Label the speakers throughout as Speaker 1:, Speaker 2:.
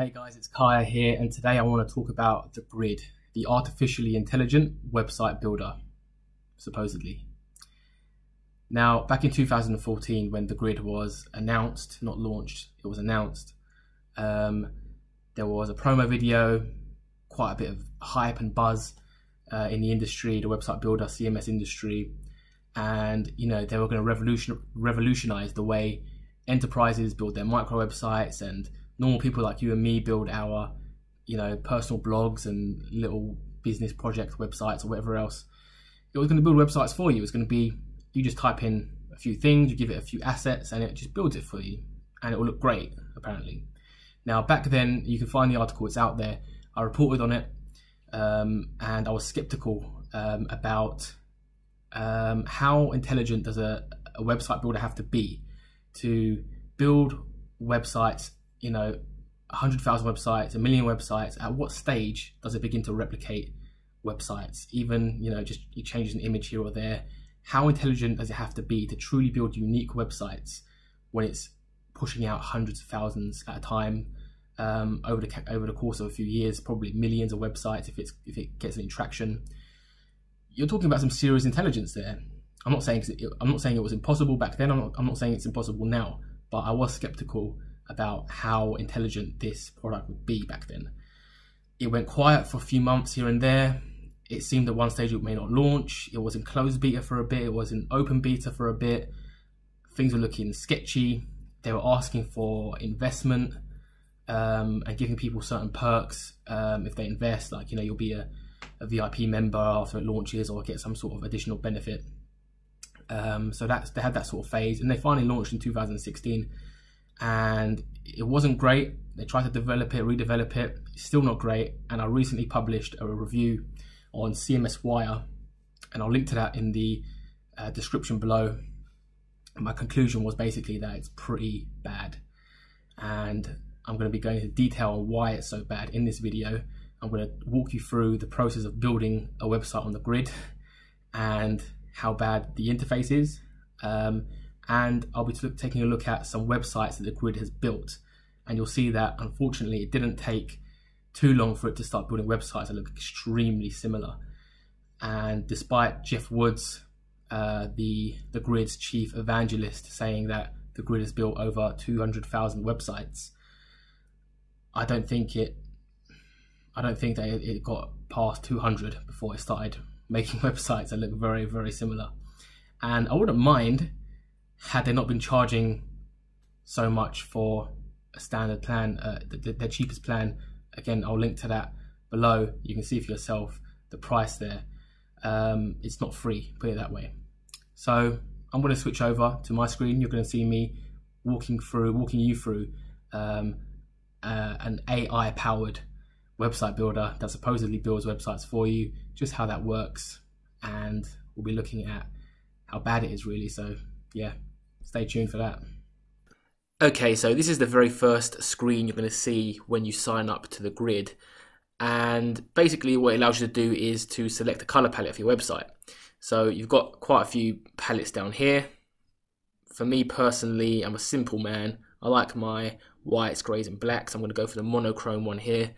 Speaker 1: Hey guys, it's Kaya here, and today I want to talk about the Grid, the artificially intelligent website builder, supposedly. Now, back in 2014, when the Grid was announced, not launched, it was announced, there was a promo video, quite a bit of hype and buzz in the industry, the website builder, CMS industry, and they were going to revolutionize the way enterprises build their micro websites and normal people like you and me build our personal blogs and little business project websites or whatever else. It was going to build websites for you. It was going to be, you just type in a few things, you give it a few assets, and it just builds it for you, and it will look great, apparently. Now, back then, you can find the article, it's out there. I reported on it, and I was skeptical about how intelligent does a website builder have to be to build websites, 100,000 websites, 1 million websites. At what stage does it begin to replicate websites? Even, just you change an image here or there. How intelligent does it have to be to truly build unique websites when it's pushing out hundreds of thousands at a time over the course of a few years, probably millions of websites if it gets any traction? You're talking about some serious intelligence there. I'm not saying it was impossible back then. I'm not saying it's impossible now, but I was skeptical about how intelligent this product would be back then. It went quiet for a few months here and there. It seemed at one stage it may not launch. It was in closed beta for a bit. It was in open beta for a bit. Things were looking sketchy. They were asking for investment and giving people certain perks if they invest, like you'll be a VIP member after it launches or get some sort of additional benefit. So they had that sort of phase, and they finally launched in 2016, and it wasn't great. They tried to develop it, redevelop it, it's still not great. And I recently published a review on CMS Wire, and I'll link to that in the description below. My conclusion was basically that it's pretty bad, and I'm going to be going into detail on why it's so bad in this video. I'm going to walk you through the process of building a website on the Grid and how bad the interface is, and I'll be taking a look at some websites that the Grid has built, and you'll see that unfortunately it didn't take too long for it to start building websites that look extremely similar. And despite Jeff Woods, the Grid's chief evangelist, saying that the Grid has built over 200,000 websites, I don't think that it got past 200 before it started making websites that look very, very similar. And I wouldn't mind had they not been charging so much for a standard plan, their cheapest plan. Again, I'll link to that below. You can see for yourself the price there. It's not free, put it that way. So I'm going to switch over to my screen. You're going to see me walking you through an AI-powered website builder that supposedly builds websites for you, just how that works, and we'll be looking at how bad it is really. So yeah, stay tuned for that. Okay, so this is the very first screen you're going to see when you sign up to the Grid, and basically what it allows you to do is to select a color palette for your website. So you've got quite a few palettes down here. For me personally, I'm a simple man. I like my whites, greys and blacks. I'm going to go for the monochrome one here.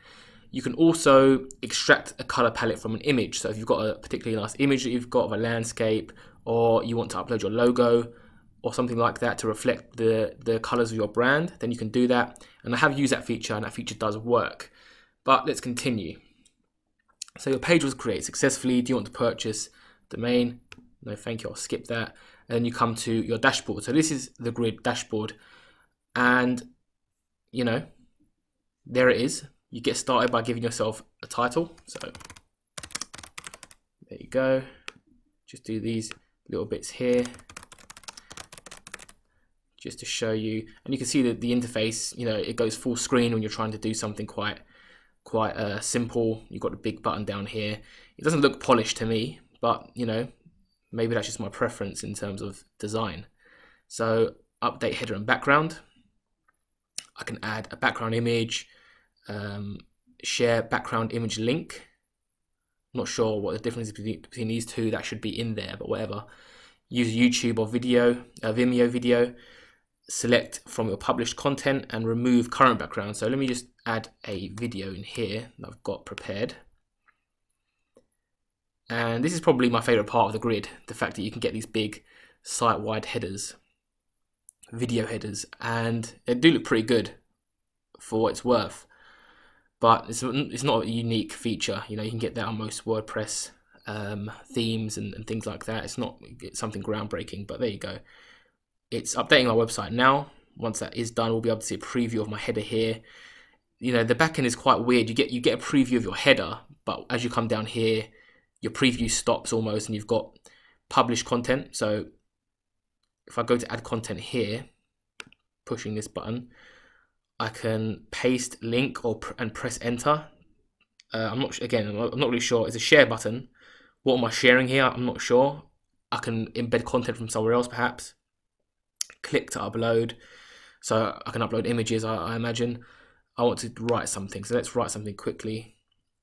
Speaker 1: You can also extract a color palette from an image. So if you've got a particularly nice image that you've got of a landscape, or you want to upload your logo or something like that to reflect the colors of your brand, then you can do that. And I have used that feature, and that feature does work. But let's continue. So your page was created successfully. Do you want to purchase domain? No, thank you, I'll skip that. And then you come to your dashboard. So this is the Grid dashboard, and there it is. You get started by giving yourself a title. So there you go. Just do these little bits here just to show you. And you can see that the interface, it goes full screen when you're trying to do something quite simple. You've got the big button down here. It doesn't look polished to me, but maybe that's just my preference in terms of design. So update header and background. I can add a background image, share background image link. Not sure what the difference is between these two. That should be in there, but whatever. Use YouTube or Vimeo video. select from your published content and remove current background. So let me just add a video in here that I've got prepared. And this is probably my favorite part of the grid, the fact that you can get these big site-wide headers, video headers, and they do look pretty good for what it's worth. But it's not a unique feature. You know, you can get that on most WordPress themes and things like that. It's not something groundbreaking, but there you go. It's updating my website now. Once that is done, we'll be able to see a preview of my header here. You know, the backend is quite weird. You get a preview of your header, but as you come down here, your preview stops almost, and you've got published content. So if I go to add content here, pushing this button, I can paste link and press enter. I'm not really sure. It's a share button. What am I sharing here? I'm not sure. I can embed content from somewhere else perhaps. Click to upload. So I can upload images, I imagine. I want to write something. So let's write something quickly.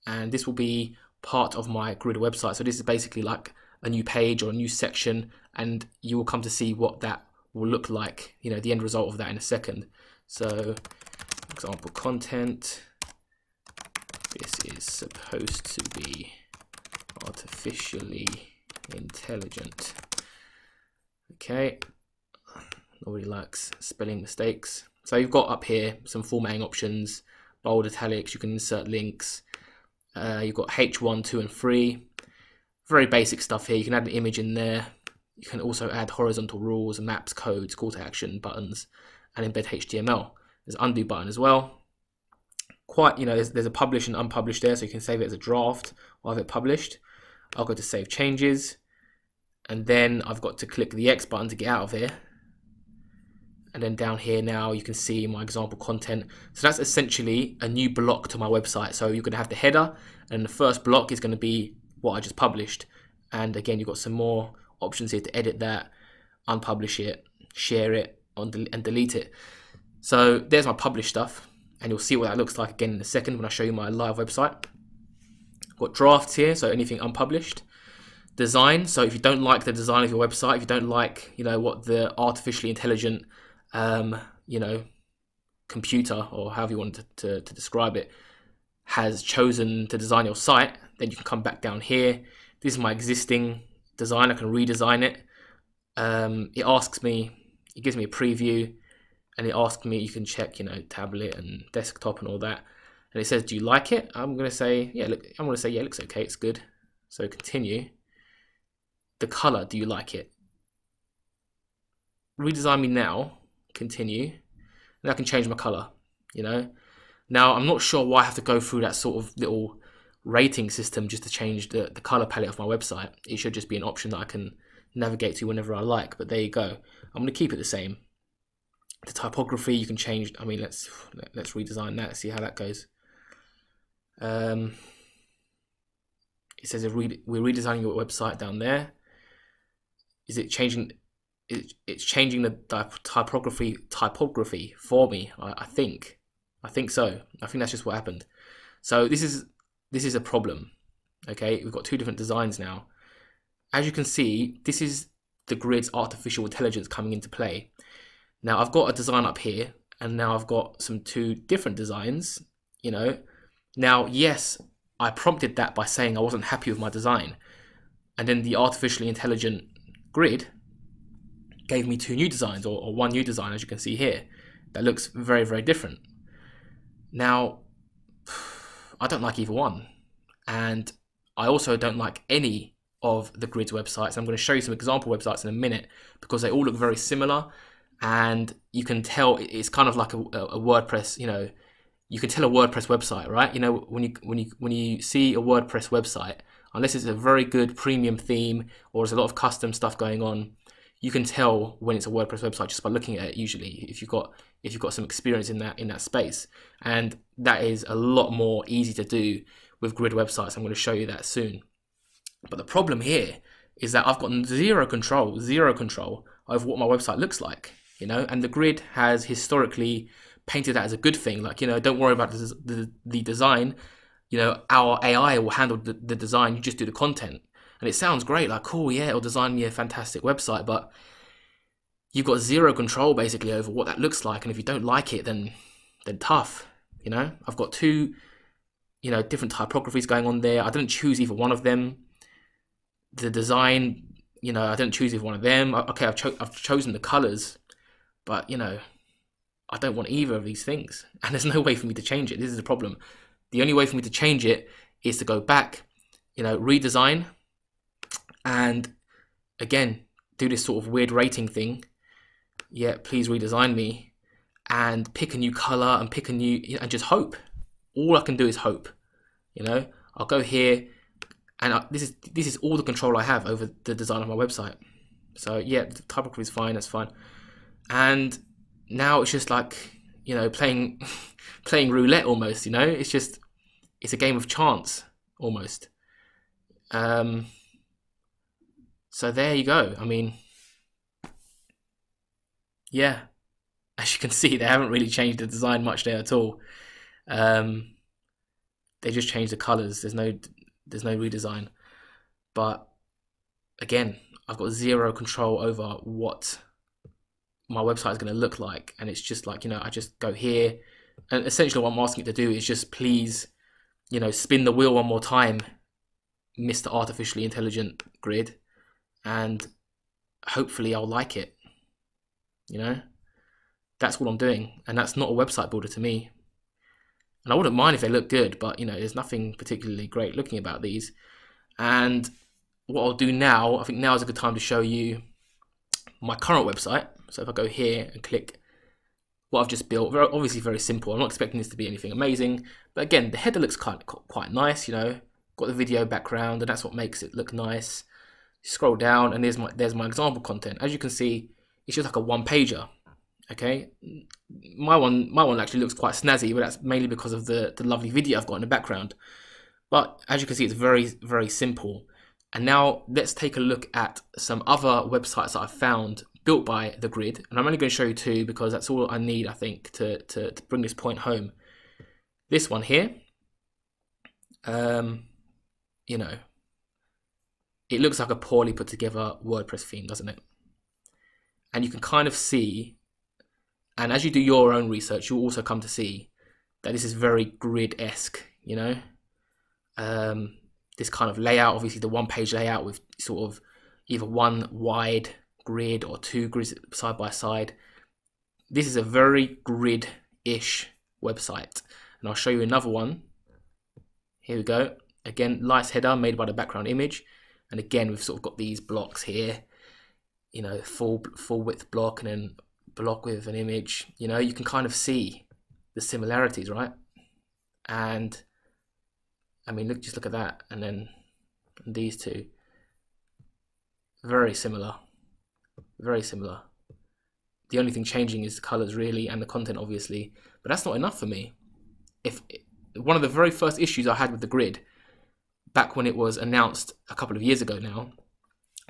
Speaker 1: And this will be part of my grid website. So this is basically like a new page or a new section, and you will come to see what that will look like, you know, the end result of that in a second. So example content, this is supposed to be artificially intelligent. Okay, nobody likes spelling mistakes. So you've got up here some formatting options, bold, italics, you can insert links. You've got H1, 2 and 3. Very basic stuff here. You can add an image in there. You can also add horizontal rules, maps, codes, call to action, buttons, and embed HTML. There's an undo button as well. Quite, you know, there's a publish and unpublished there, so you can save it as a draft or have it published. I'll go to save changes, and then I've got to click the X button to get out of here. And then down here now you can see my example content. So that's essentially a new block to my website. So you're going to have the header, and the first block is going to be what I just published. And again, you've got some more options here to edit that, unpublish it, share it, and delete it. So there's my published stuff, and you'll see what that looks like again in a second when I show you my live website. I've got drafts here, so anything unpublished. Design, so if you don't like the design of your website, if you don't like, you know, what the artificially intelligent you know, computer, or however you want to describe it, has chosen to design your site, then you can come back down here. This is my existing design. I can redesign it. It asks me, it gives me a preview, and it asks me, you can check, you know, tablet and desktop and all that. And it says, do you like it? I'm going to say, yeah, look, I'm going to say, yeah, it looks okay, it's good. So continue. The color, do you like it? Redesign me now. Continue, and I can change my color, you know. Now I'm not sure why I have to go through that sort of little rating system just to change the color palette of my website. It should just be an option that I can navigate to whenever I like, but there you go. I'm going to keep it the same. The typography you can change. I mean, let's redesign that, see how that goes. It says we're redesigning your website down there. Is it changing? It's changing the typography for me. I think so. I think that's just what happened. So this is a problem. Okay, we've got two different designs now. As you can see, this is the grid's artificial intelligence coming into play. Now I've got a design up here, and now I've got two different designs. You know, now yes, I prompted that by saying I wasn't happy with my design, and then the artificially intelligent grid gave me two new designs, or one new design, as you can see here, that looks very, very different. Now, I don't like either one, and I also don't like any of the grid's websites. I'm going to show you some example websites in a minute, because they all look very similar, and you can tell it's kind of like a WordPress. You know, you can tell a WordPress website, right? You know, when you see a WordPress website, unless it's a very good premium theme or there's a lot of custom stuff going on, you can tell when it's a WordPress website just by looking at it. Usually, if you've got some experience in that space, and that is a lot more easy to do with grid websites. I'm going to show you that soon. But the problem here is that I've got zero control over what my website looks like. You know, and the grid has historically painted that as a good thing. Like, you know, don't worry about the design. You know, our AI will handle the design. You just do the content. And it sounds great, like, cool, yeah, it'll design me a fantastic website, but you've got zero control basically over what that looks like. And if you don't like it, then tough, you know. I've got two, you know, different typographies going on there. I didn't choose either one of them. The design, you know, I didn't choose either one of them. Okay, I've chosen the colors, but, you know, I don't want either of these things. And there's no way for me to change it. This is the problem. The only way for me to change it is to go back, you know, redesign, and again, do this sort of weird rating thing. Yeah, please redesign me, and pick a new color and pick a new, and just hope. All I can do is hope, you know. I'll go here, and this is all the control I have over the design of my website. So yeah, the typography is fine, that's fine. And now it's just like, you know, playing roulette almost, you know. It's a game of chance almost. So there you go. I mean, yeah, as you can see, they haven't really changed the design much there at all. They just changed the colors. There's no redesign. But again, I've got zero control over what my website is going to look like. And it's just like, you know, I just go here, and essentially what I'm asking it to do is just please, you know, spin the wheel one more time, Mr. Artificially Intelligent Grid, and hopefully I'll like it. You know, that's what I'm doing, and that's not a website builder to me. And I wouldn't mind if they look good, but, you know, there's nothing particularly great looking about these. And what I'll do now, I think now is a good time to show you my current website. So if I go here and click what I've just built, obviously very simple. I'm not expecting this to be anything amazing, but again, the header looks quite nice, you know, got the video background, and that's what makes it look nice. Scroll down, and there's my example content. As you can see, it's just like a one-pager. Okay, my one actually looks quite snazzy, but that's mainly because of the lovely video I've got in the background. But as you can see, it's very, very simple. And now let's take a look at some other websites that I've found built by the Grid. And I'm only going to show you two because that's all I need, I think, to bring this point home. This one here, you know, it looks like a poorly put together WordPress theme, doesn't it? And you can kind of see, and as you do your own research, you'll also come to see that this is very Grid-esque, you know? This kind of layout, obviously the one-page layout with sort of either one wide grid or two grids side by side. This is a very Grid-ish website. And I'll show you another one. Here we go. Again, nice header made by the background image. And again, we've sort of got these blocks here, you know, full width block and then block with an image. You know, you can kind of see the similarities, right? And I mean, just look at that, and then these two, very similar, very similar. The only thing changing is the colors really, and the content obviously, but that's not enough for me. If one of the very first issues I had with the Grid, back when it was announced a couple of years ago now,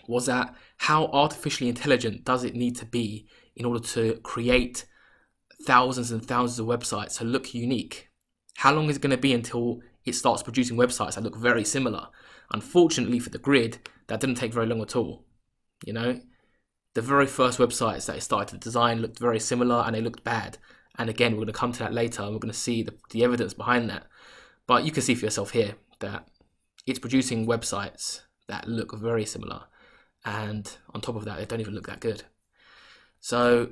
Speaker 1: was that how artificially intelligent does it need to be in order to create thousands and thousands of websites to look unique? How long is it going to be until it starts producing websites that look very similar? Unfortunately for the Grid, that didn't take very long at all. You know, the very first websites that it started to design looked very similar, and they looked bad. And again, we're going to come to that later, and we're going to see the evidence behind that. But you can see for yourself here that it's producing websites that look very similar, and on top of that, they don't even look that good. So,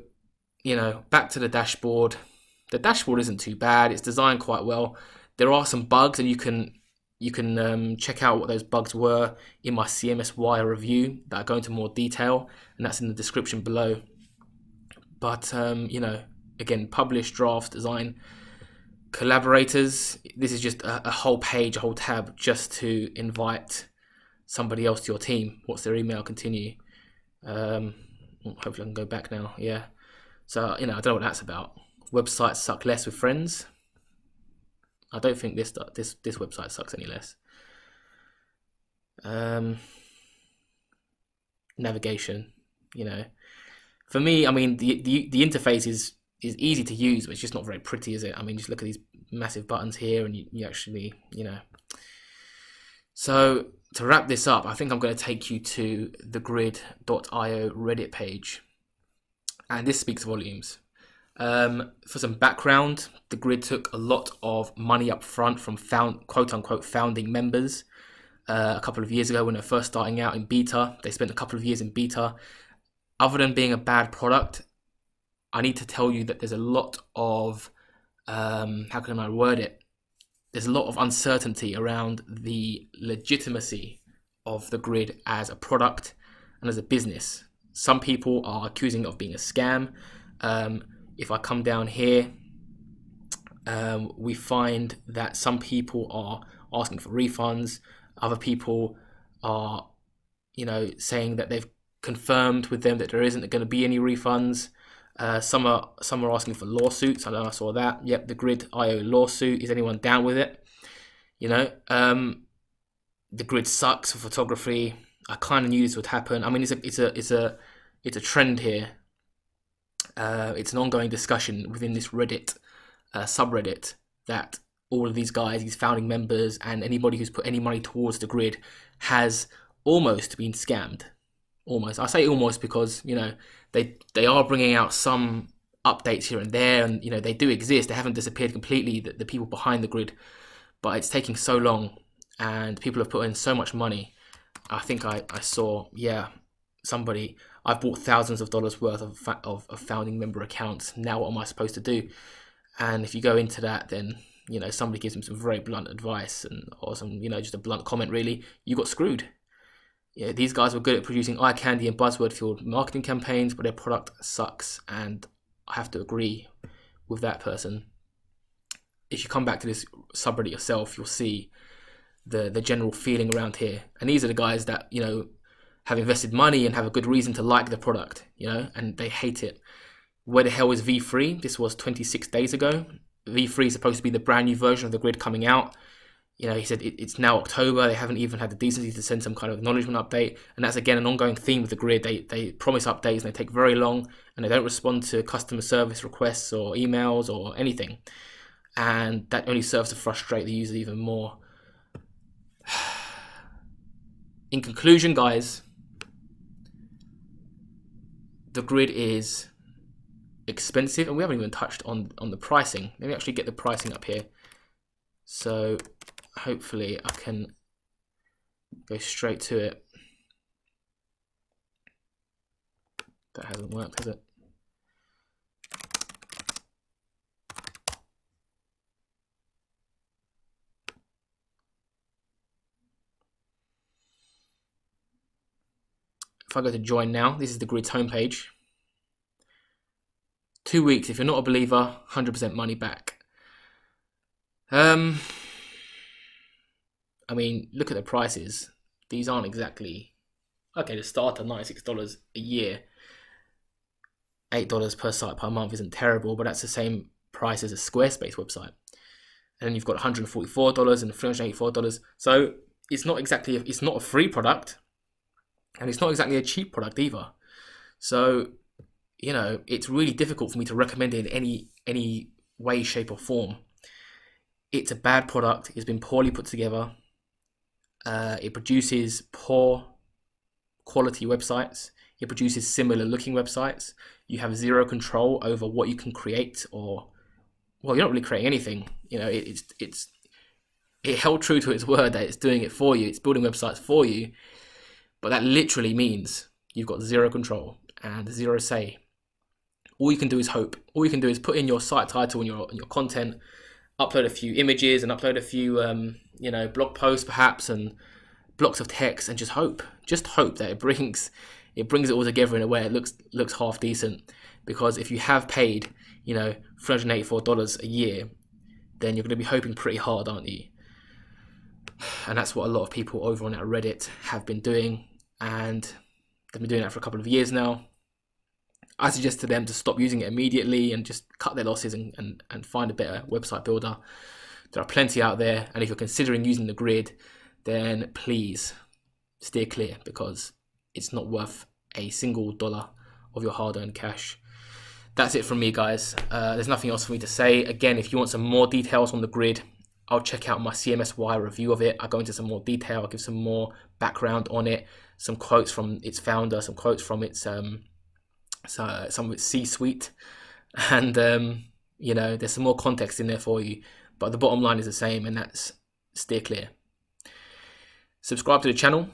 Speaker 1: you know, back to the dashboard. The dashboard isn't too bad. It's designed quite well. There are some bugs, and you can check out what those bugs were in my CMS Wire review that I go into more detail, and that's in the description below. But you know, again, publish, drafts, design, collaborators. This is just a whole page, a whole tab just to invite somebody else to your team. What's their email? Continue. Hopefully I can go back now. Yeah. So, you know, I don't know what that's about. Websites suck less with friends. I don't think this website sucks any less. Navigation, you know, for me, I mean, the interface is easy to use, but it's just not very pretty, is it? I mean, just look at these massive buttons here, and you actually, you know. So to wrap this up, I think I'm going to take you to the grid.io Reddit page. and this speaks volumes. For some background, the Grid took a lot of money up front from quote-unquote founding members. A couple of years ago when they're first starting out in beta, they spent a couple of years in beta. Other than being a bad product, I need to tell you that there's a lot of, how can I word it? There's a lot of uncertainty around the legitimacy of the Grid as a product and as a business. Some people are accusing it of being a scam. If I come down here, we find that some people are asking for refunds. Other people are, saying that they've confirmed with them that there isn't going to be any refunds. Some are asking for lawsuits. I know I saw that. Yep, the Grid.io lawsuit. Is anyone down with it? The Grid sucks for photography. I kind of knew this would happen. I mean, it's a trend here. It's an ongoing discussion within this Reddit subreddit that all of these guys, these founding members, and anybody who's put any money towards the Grid has almost been scammed. Almost. I say almost because they are bringing out some updates here and there, and they do exist. They haven't disappeared completely. The people behind the Grid, but it's taking so long, and people have put in so much money. I think I saw, somebody. I've bought thousands of dollars worth of founding member accounts. Now what am I supposed to do? And if you go into that, then somebody gives them some very blunt advice or some just a blunt comment. Really, you got screwed. Yeah, these guys were good at producing eye candy and buzzword-filled marketing campaigns, but their product sucks, and I have to agree with that person. If you come back to this subreddit yourself, you'll see the general feeling around here. And these are the guys that have invested money and have a good reason to like the product, and they hate it. Where the hell is V3? This was 26 days ago. V3 is supposed to be the brand new version of the Grid coming out. He said it's now October. They haven't even had the decency to send some kind of acknowledgement update. And that's, again, an ongoing theme with the Grid. They promise updates and they take very long, and they don't respond to customer service requests or emails or anything. And that only serves to frustrate the user even more. In conclusion, guys, the Grid is expensive, and we haven't even touched on the pricing. Let me actually get the pricing up here. So hopefully I can go straight to it. That hasn't worked, has it? If I go to join now, this is the Grid's homepage. 2 weeks, if you're not a believer, 100% money back. I mean, look at the prices. These aren't exactly... Okay, the starter, $96 a year. $8 per site per month isn't terrible, but that's the same price as a Squarespace website. And then you've got $144 and $384. So it's not exactly... It's not a free product. And it's not exactly a cheap product either. So, it's really difficult for me to recommend it in any way, shape or form. It's a bad product. It's been poorly put together. It produces poor quality websites. It produces similar looking websites. You have zero control over what you can create, or, well, you're not really creating anything. It held true to its word that it's doing it for you. It's building websites for you. But that literally means you've got zero control and zero say. All you can do is hope. All you can do is put in your site title and your content, upload a few images and upload a few, blog posts perhaps and blocks of text, and just hope. Just hope that it brings it all together in a way it looks half decent. Because if you have paid, $384 a year, then you're going to be hoping pretty hard, aren't you? And that's what a lot of people over on that Reddit have been doing, and they've been doing that for a couple of years now. I suggest to them to stop using it immediately and just cut their losses and find a better website builder. There are plenty out there, and if you're considering using the Grid, then please steer clear, because it's not worth a single dollar of your hard-earned cash. That's it from me, guys. There's nothing else for me to say. Again, if you want some more details on the Grid, I'll check out my CMS Wire review of it. I'll go into some more detail. I'll give some more background on it, some quotes from its founder, some quotes from its So some of it's C-suite, and you know, there's some more context in there for you, but the bottom line is the same, and that's steer clear. Subscribe to the channel,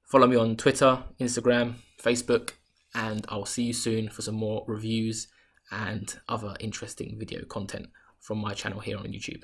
Speaker 1: follow me on Twitter, Instagram, Facebook, and I'll see you soon for some more reviews and other interesting video content from my channel here on YouTube.